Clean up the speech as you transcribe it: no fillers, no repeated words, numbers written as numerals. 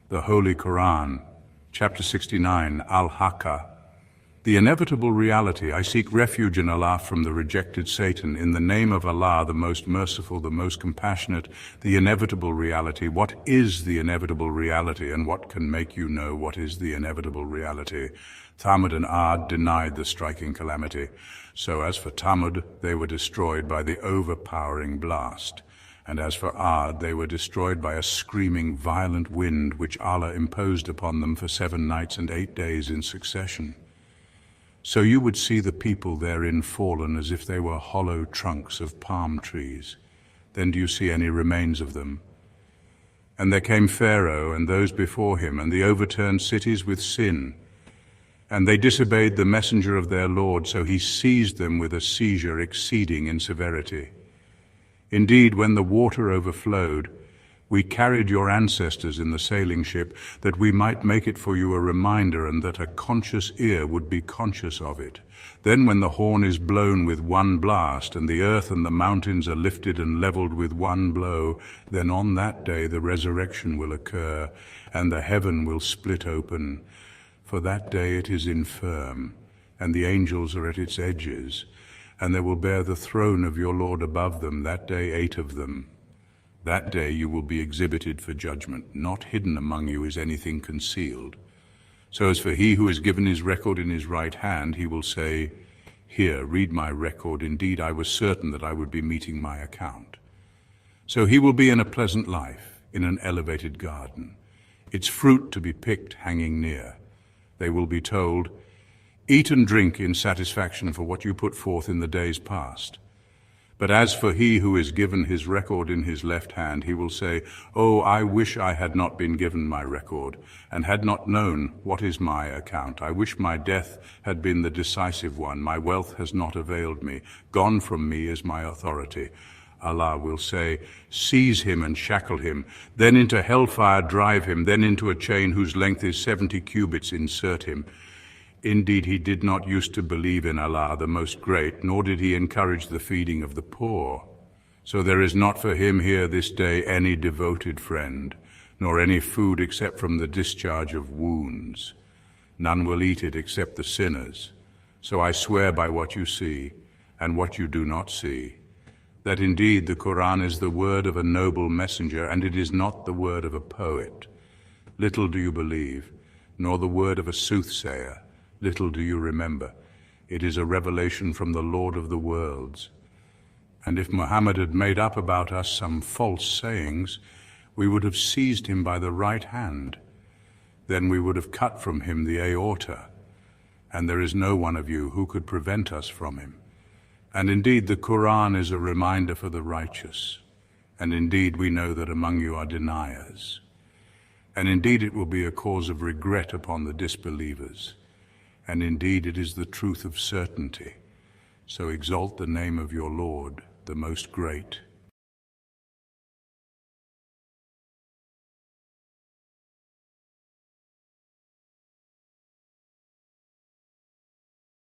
the Holy Quran, chapter 69, Al-Haaqqah. The inevitable reality, I seek refuge in Allah from the rejected Satan. In the name of Allah, the most merciful, the most compassionate, the inevitable reality. What is the inevitable reality, and what can make you know what is the inevitable reality? Thamud and Ad denied the striking calamity. So as for Thamud, they were destroyed by the overpowering blast. And as for Ad, they were destroyed by a screaming, violent wind which Allah imposed upon them for 7 nights and 8 days in succession. So you would see the people therein fallen as if they were hollow trunks of palm trees. Then do you see any remains of them? And there came Pharaoh and those before him, and the overturned cities with sin. And they disobeyed the messenger of their Lord, so he seized them with a seizure exceeding in severity. Indeed, when the water overflowed, we carried your ancestors in the sailing ship, that we might make it for you a reminder, and that a conscious ear would be conscious of it. Then when the horn is blown with one blast, and the earth and the mountains are lifted and leveled with one blow, then on that day the resurrection will occur, and the heaven will split open. For that day it is infirm, and the angels are at its edges, and they will bear the throne of your Lord above them, that day 8 of them. That day you will be exhibited for judgment. Not hidden among you is anything concealed. So as for he who is given his record in his right hand, he will say, "Here, read my record. Indeed, I was certain that I would be meeting my account." So he will be in a pleasant life, in an elevated garden, its fruit to be picked hanging near. They will be told, "Eat and drink in satisfaction for what you put forth in the days past." But as for he who is given his record in his left hand, he will say, "Oh, I wish I had not been given my record, and had not known what is my account. I wish my death had been the decisive one. My wealth has not availed me. Gone from me is my authority." Allah will say, "Seize him and shackle him, then into hellfire drive him, then into a chain whose length is 70 cubits insert him. Indeed, he did not used to believe in Allah, the Most Great, nor did he encourage the feeding of the poor. So there is not for him here this day any devoted friend, nor any food except from the discharge of wounds. None will eat it except the sinners. So I swear by what you see and what you do not see, that indeed the Quran is the word of a noble messenger, and it is not the word of a poet. Little do you believe, nor the word of a soothsayer. Little do you remember. It is a revelation from the Lord of the worlds. And if Muhammad had made up about us some false sayings, we would have seized him by the right hand. Then we would have cut from him the aorta, and there is no one of you who could prevent us from him. And indeed the Quran is a reminder for the righteous. And indeed we know that among you are deniers. And indeed it will be a cause of regret upon the disbelievers. And indeed it is the truth of certainty. So exalt the name of your Lord, the Most Great.